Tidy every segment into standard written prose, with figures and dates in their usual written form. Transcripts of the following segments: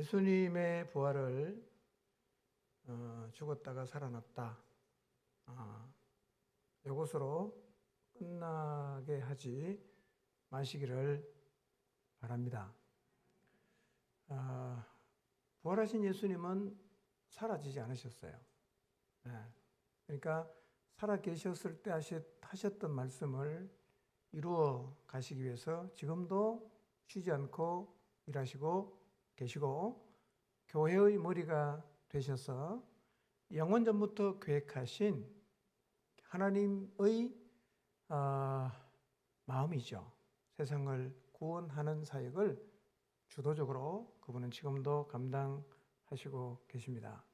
예수님의 부활을 죽었다가 살아났다. 이것으로 끝나게 하지 마시기를 바랍니다. 부활하신 예수님은 사라지지 않으셨어요. 그러니까 살아 계셨을 때 하셨던 말씀을 이루어 가시기 위해서 지금도 쉬지 않고 일하시고 계시고, 교회의 머리가 되셔서 영원전부터 계획하신 하나님의 마음이죠. 세상을 구원하는 사역을 주도적으로 그분은 지금도 감당하시고 계십니다.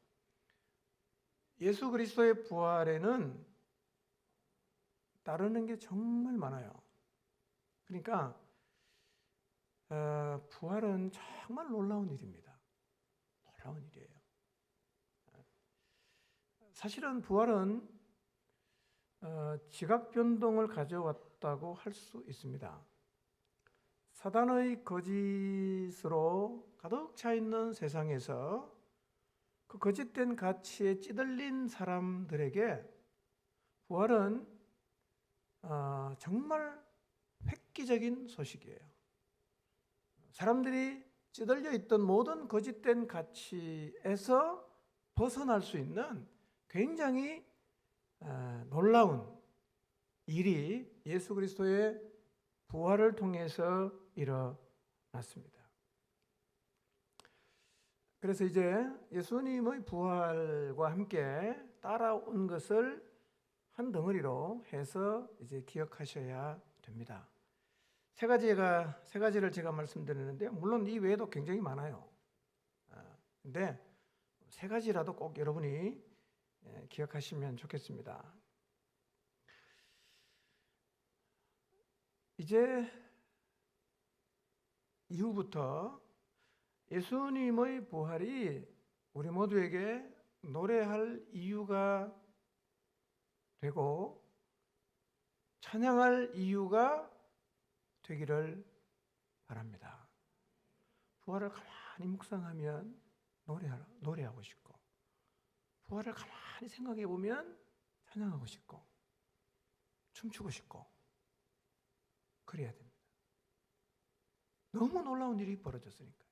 예수 그리스도의 부활에는 따르는 게 정말 많아요. 그러니까 부활은 정말 놀라운 일입니다. 놀라운 일이에요. 사실은 부활은 지각 변동을 가져왔다고 할 수 있습니다. 사단의 거짓으로 가득 차 있는 세상에서 그 거짓된 가치에 찌들린 사람들에게 부활은 정말 획기적인 소식이에요. 사람들이 찌들려 있던 모든 거짓된 가치에서 벗어날 수 있는 굉장히 놀라운 일이 예수 그리스도의 부활을 통해서 일어났습니다. 그래서 이제 예수님의 부활과 함께 따라온 것을 한 덩어리로 해서 이제 기억하셔야 됩니다. 세 가지를 제가 말씀드리는데, 물론 이 외에도 굉장히 많아요. 근데 세 가지라도 꼭 여러분이 기억하시면 좋겠습니다. 이제 이후부터 예수님의 부활이 우리 모두에게 노래할 이유가 되고 찬양할 이유가 되기를 바랍니다. 부활을 가만히 묵상하면 노래하고 싶고, 부활을 가만히 생각해 보면 찬양하고 싶고, 춤추고 싶고, 그래야 됩니다. 너무 놀라운 일이 벌어졌으니까.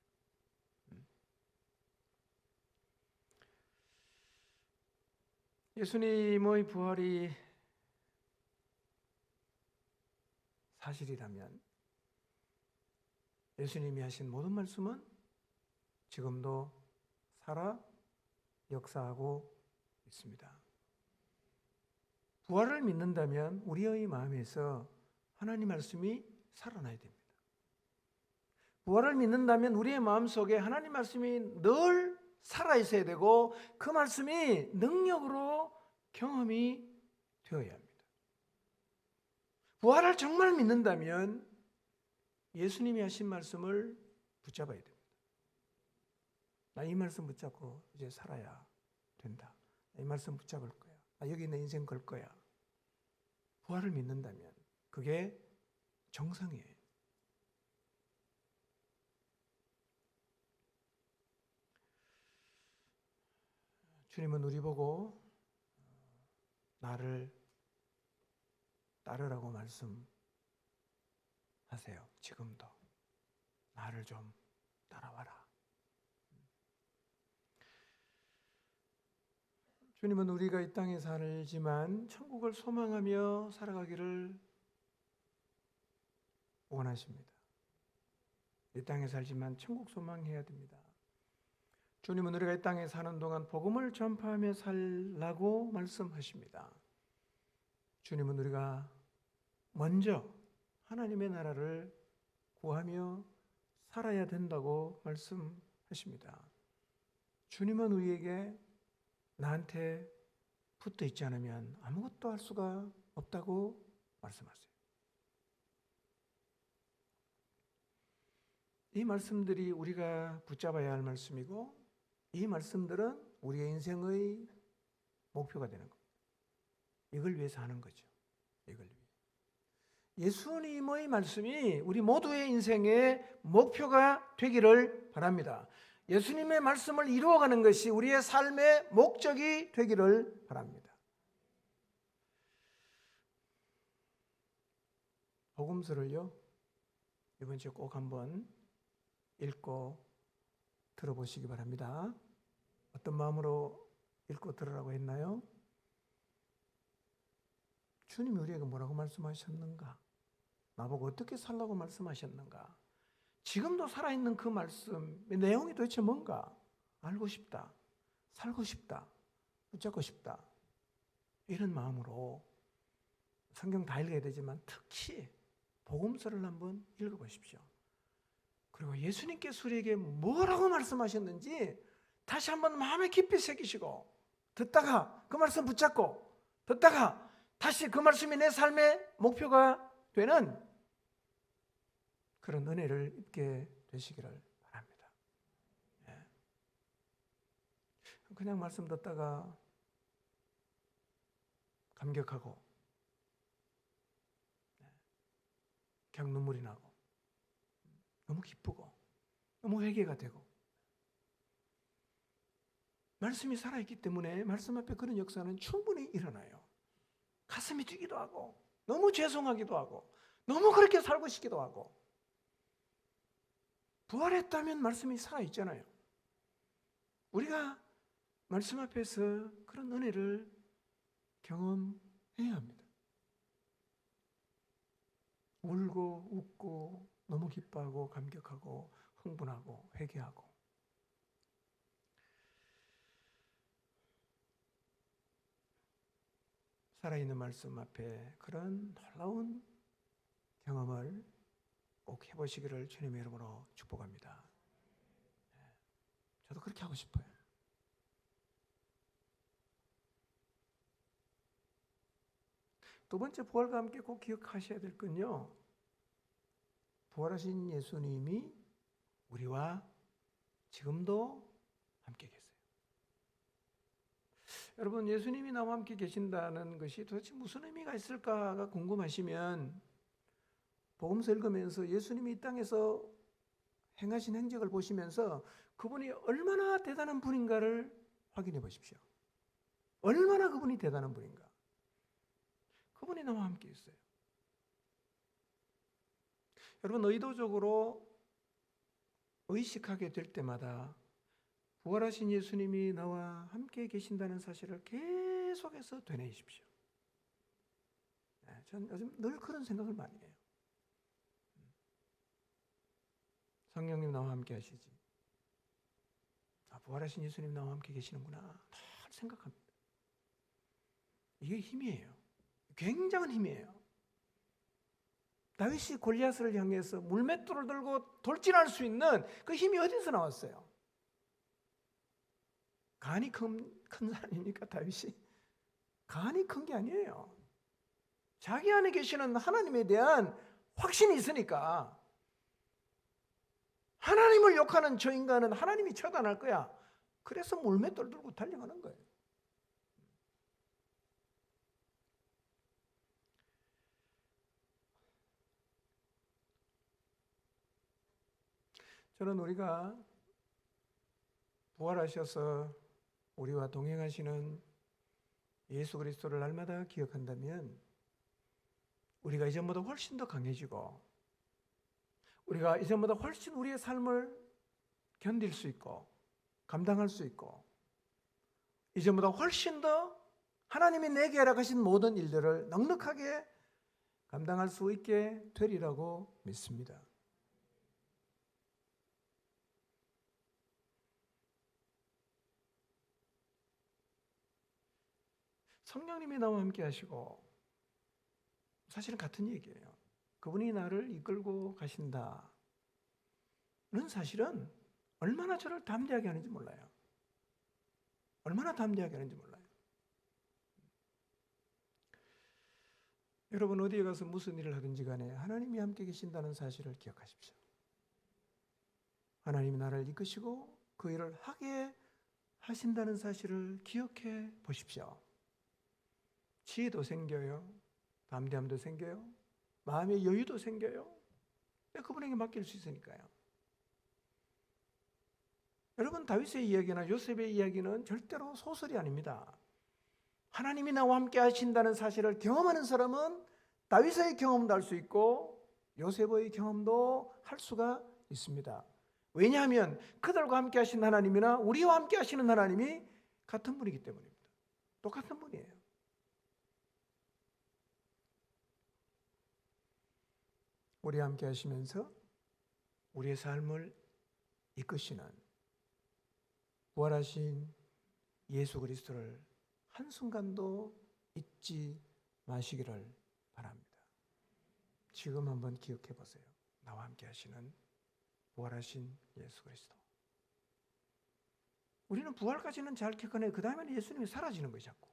예수님의 부활이 사실이라면 예수님이 하신 모든 말씀은 지금도 살아 역사하고 있습니다. 부활을 믿는다면 우리의 마음에서 하나님 말씀이 살아나야 됩니다. 부활을 믿는다면 우리의 마음속에 하나님 말씀이 늘 살아있어야 되고, 그 말씀이 능력으로 경험이 되어야 합니다. 부활을 정말 믿는다면 예수님이 하신 말씀을 붙잡아야 됩니다. 나 이 말씀 붙잡고 이제 살아야 된다. 나 이 말씀 붙잡을 거야. 나 여기 내 인생 걸 거야. 부활을 믿는다면 그게 정상이에요. 주님은 우리 보고 나를 따르라고 말씀하세요. 지금도 나를 좀 따라와라. 주님은 우리가 이 땅에 살지만 천국을 소망하며 살아가기를 원하십니다. 이 땅에 살지만 천국 소망해야 됩니다. 주님은 우리가 이 땅에 사는 동안 복음을 전파하며 살라고 말씀하십니다. 주님은 우리가 먼저 하나님의 나라를 구하며 살아야 된다고 말씀하십니다. 주님은 우리에게 나한테 붙어 있지 않으면 아무것도 할 수가 없다고 말씀하세요. 이 말씀들이 우리가 붙잡아야 할 말씀이고, 이 말씀들은 우리의 인생의 목표가 되는 겁니다. 이걸 위해서 하는 거죠. 이걸 위해. 예수님의 말씀이 우리 모두의 인생의 목표가 되기를 바랍니다. 예수님의 말씀을 이루어가는 것이 우리의 삶의 목적이 되기를 바랍니다. 복음서를요, 이번 주에 꼭 한번 읽고 들어보시기 바랍니다. 어떤 마음으로 읽고 들으라고 했나요? 주님이 우리에게 뭐라고 말씀하셨는가? 나보고 어떻게 살라고 말씀하셨는가? 지금도 살아있는 그 말씀의 내용이 도대체 뭔가? 알고 싶다, 살고 싶다, 붙잡고 싶다, 이런 마음으로 성경 다 읽어야 되지만 특히 복음서를 한번 읽어보십시오. 그리고 예수님께서 우리에게 뭐라고 말씀하셨는지 다시 한번 마음에 깊이 새기시고, 듣다가 그 말씀 붙잡고, 듣다가 다시 그 말씀이 내 삶의 목표가 되는 그런 은혜를 입게 되시기를 바랍니다. 그냥 말씀 듣다가 감격하고 그냥 눈물이 나고 너무 기쁘고 너무 회개가 되고, 말씀이 살아있기 때문에 말씀 앞에 그런 역사는 충분히 일어나요. 가슴이 뛰기도 하고 너무 죄송하기도 하고 너무 그렇게 살고 싶기도 하고. 부활했다면 말씀이 살아있잖아요. 우리가 말씀 앞에서 그런 은혜를 경험해야 합니다. 울고 웃고 너무 기뻐하고 감격하고 흥분하고 회개하고. 살아있는 말씀 앞에 그런 놀라운 경험을 꼭 해보시기를 주님의 이름으로 축복합니다. 저도 그렇게 하고 싶어요. 두 번째, 부활과 함께 꼭 기억하셔야 될 건요, 부활하신 예수님이 우리와 지금도 함께 계세요. 여러분, 예수님이 나와 함께 계신다는 것이 도대체 무슨 의미가 있을까가 궁금하시면 복음서 읽으면서 예수님이 이 땅에서 행하신 행적을 보시면서 그분이 얼마나 대단한 분인가를 확인해 보십시오. 얼마나 그분이 대단한 분인가. 그분이 나와 함께 있어요. 여러분, 의도적으로 의식하게 될 때마다 부활하신 예수님이 나와 함께 계신다는 사실을 계속해서 되뇌이십시오. 저는 요즘 늘 그런 생각을 많이 해요. 성령님 나와 함께 하시지. 부활하신 예수님 나와 함께 계시는구나. 늘 생각합니다. 이게 힘이에요. 굉장한 힘이에요. 다윗이 골리앗을 향해서 물맷돌을 들고 돌진할 수 있는 그 힘이 어디서 나왔어요? 간이 큰 사람입니까, 다윗이? 간이 큰 게 아니에요. 자기 안에 계시는 하나님에 대한 확신이 있으니까. 하나님을 욕하는 저 인간은 하나님이 처단할 거야. 그래서 물맷돌 들고 달려가는 거예요. 저는 우리가 부활하셔서 우리와 동행하시는 예수 그리스도를 날마다 기억한다면 우리가 이전보다 훨씬 더 강해지고, 우리가 이전보다 훨씬 우리의 삶을 견딜 수 있고 감당할 수 있고, 이전보다 훨씬 더 하나님이 내게 허락하신 모든 일들을 넉넉하게 감당할 수 있게 되리라고 믿습니다. 성령님이 나와 함께 하시고, 사실은 같은 얘기예요. 그분이 나를 이끌고 가신다는 사실은 얼마나 저를 담대하게 하는지 몰라요. 얼마나 담대하게 하는지 몰라요. 여러분, 어디에 가서 무슨 일을 하든지 간에 하나님이 함께 계신다는 사실을 기억하십시오. 하나님이 나를 이끄시고 그 일을 하게 하신다는 사실을 기억해 보십시오. 지혜도 생겨요. 담대함도 생겨요. 마음의 여유도 생겨요. 그분에게 맡길 수 있으니까요. 여러분, 다윗의 이야기나 요셉의 이야기는 절대로 소설이 아닙니다. 하나님이 나와 함께 하신다는 사실을 경험하는 사람은 다윗의 경험도 할 수 있고 요셉의 경험도 할 수가 있습니다. 왜냐하면 그들과 함께 하신 하나님이나 우리와 함께 하시는 하나님이 같은 분이기 때문입니다. 똑같은 분이에요. 우리와 함께 하시면서 우리의 삶을 이끄시는 부활하신 예수 그리스도를 한순간도 잊지 마시기를 바랍니다. 지금 한번 기억해 보세요. 나와 함께 하시는 부활하신 예수 그리스도. 우리는 부활까지는 잘 기억하네. 그 다음에는 예수님이 사라지는 거예요. 자꾸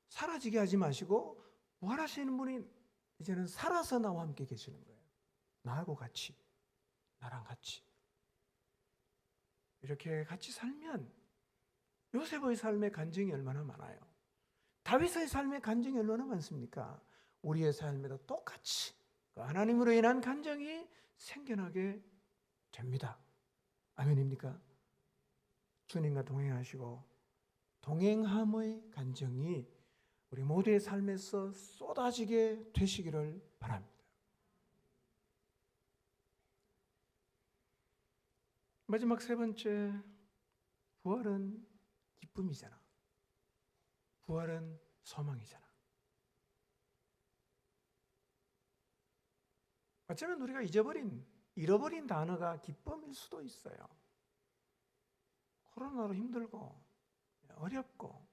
사라지게 하지 마시고 부활하시는 분이 이제는 살아서 나와 함께 계시는 거예요. 나하고 같이, 나랑 같이 이렇게 같이 살면 요셉의 삶의 간증이 얼마나 많아요. 다윗의 삶의 간증이 얼마나 많습니까? 우리의 삶에도 똑같이 하나님으로 인한 간증이 생겨나게 됩니다. 아멘입니까? 주님과 동행하시고 동행함의 간증이 우리 모두의 삶에서 쏟아지게 되시기를 바랍니다. 마지막 세 번째, 부활은 기쁨이잖아. 부활은 소망이잖아. 어쩌면 우리가 잃어버린 단어가 기쁨일 수도 있어요. 코로나로 힘들고 어렵고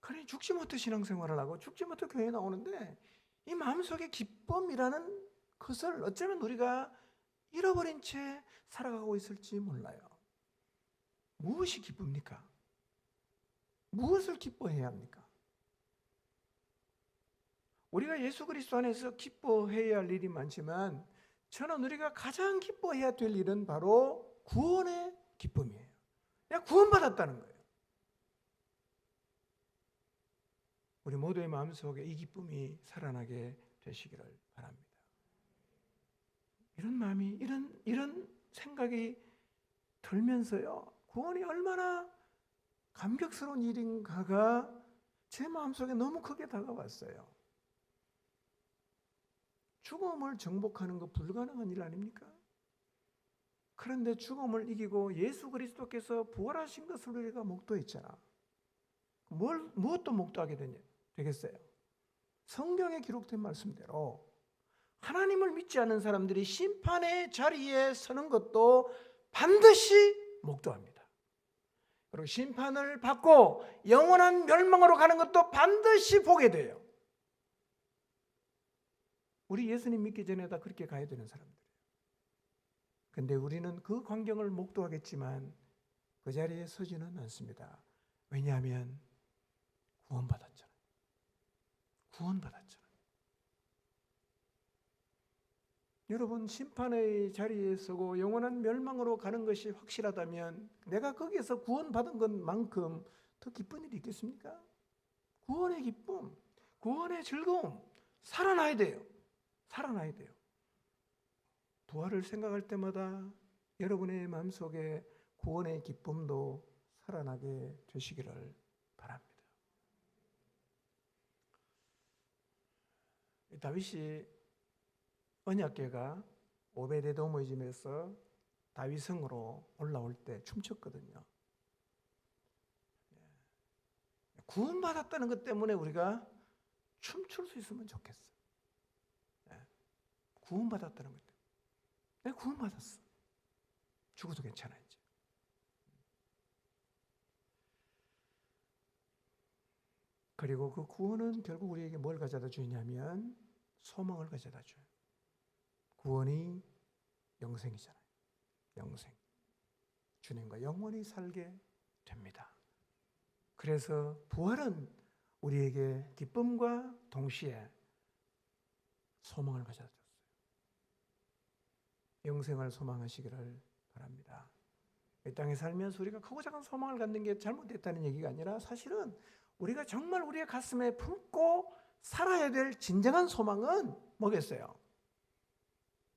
그러니 죽지 못해 신앙생활을 하고 죽지 못해 교회에 나오는데 이 마음속에 기쁨이라는 것을 어쩌면 우리가 잃어버린 채 살아가고 있을지 몰라요. 무엇이 기쁩니까? 무엇을 기뻐해야 합니까? 우리가 예수 그리스도 안에서 기뻐해야 할 일이 많지만 저는 우리가 가장 기뻐해야 될 일은 바로 구원의 기쁨이에요. 내가 구원받았다는 거예요. 우리 모두의 마음속에 이 기쁨이 살아나게 되시기를 바랍니다. 이런 마음이 이런 생각이 들면서요. 구원이 얼마나 감격스러운 일인가가 제 마음속에 너무 크게 다가왔어요. 죽음을 정복하는 거 불가능한 일 아닙니까? 그런데 죽음을 이기고 예수 그리스도께서 부활하신 것을 우리가 목도했잖아. 무엇도 목도하게 되겠어요? 성경에 기록된 말씀대로 하나님을 믿지 않는 사람들이 심판의 자리에 서는 것도 반드시 목도합니다. 그리고 심판을 받고 영원한 멸망으로 가는 것도 반드시 보게 돼요. 우리 예수님 믿기 전에 다 그렇게 가야 되는 사람들이에요. 근데 우리는 그 광경을 목도하겠지만 그 자리에 서지는 않습니다. 왜냐하면 구원받았잖아요. 구원받았잖아요. 여러분, 심판의 자리에 서고 영원한 멸망으로 가는 것이 확실하다면 내가 거기에서 구원받은 것만큼 더 기쁜 일이 있겠습니까? 구원의 기쁨, 구원의 즐거움, 살아나야 돼요. 살아나야 돼요. 부활을 생각할 때마다 여러분의 마음속에 구원의 기쁨도 살아나게 되시기를 바랍니다. 다윗이 언약궤가 오베데돔의 집에서 다윗성으로 올라올 때 춤췄거든요. 구원받았다는 것 때문에 우리가 춤출 수 있으면 좋겠어. 구원받았다는 것 때문에. 내가 구원받았어. 죽어도 괜찮아 이제. 그리고 그 구원은 결국 우리에게 뭘 가져다 주냐면 소망을 가져다 줘요. 구원이 영생이잖아요. 영생. 주님과 영원히 살게 됩니다. 그래서 부활은 우리에게 기쁨과 동시에 소망을 가져다 줬어요. 영생을 소망하시기를 바랍니다. 이 땅에 살면서 우리가 크고 작은 소망을 갖는 게 잘못됐다는 얘기가 아니라 사실은 우리가 정말 우리의 가슴에 품고 살아야 될 진정한 소망은 뭐겠어요?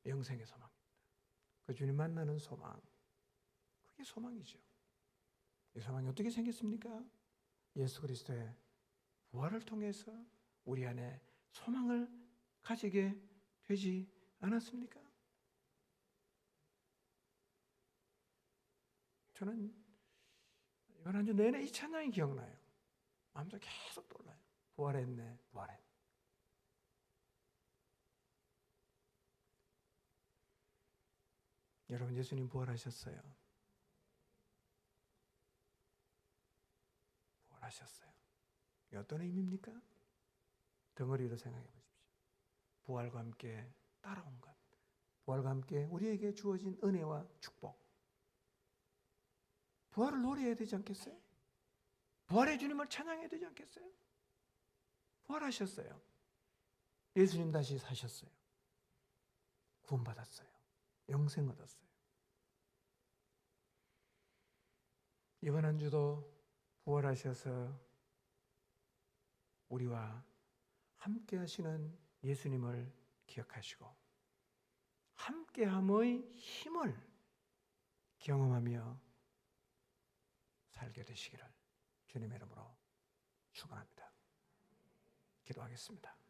영생의 소망입니다. 그 주님 만나는 소망. 그게 소망이죠. 이 소망이 어떻게 생겼습니까? 예수 그리스도의 부활을 통해서 우리 안에 소망을 가지게 되지 않았습니까? 저는 이번 한 주 내내 이 찬양이 기억나요. 마음속에 계속 떠올라요. 부활했네, 부활했네. 여러분, 예수님 부활하셨어요. 부활하셨어요. 이게 어떤 의미입니까? 덩어리로 생각해 보십시오. 부활과 함께 따라온 것, 부활과 함께 우리에게 주어진 은혜와 축복. 부활을 노래해야 되지 않겠어요? 부활의 주님을 찬양해야 되지 않겠어요? 부활하셨어요. 예수님 다시 사셨어요. 구원받았어요. 영생 얻었어요. 이번 한 주도 부활하셔서 우리와 함께 하시는 예수님을 기억하시고 함께함의 힘을 경험하며 살게 되시기를 주님의 이름으로 축원합니다. 기도하겠습니다.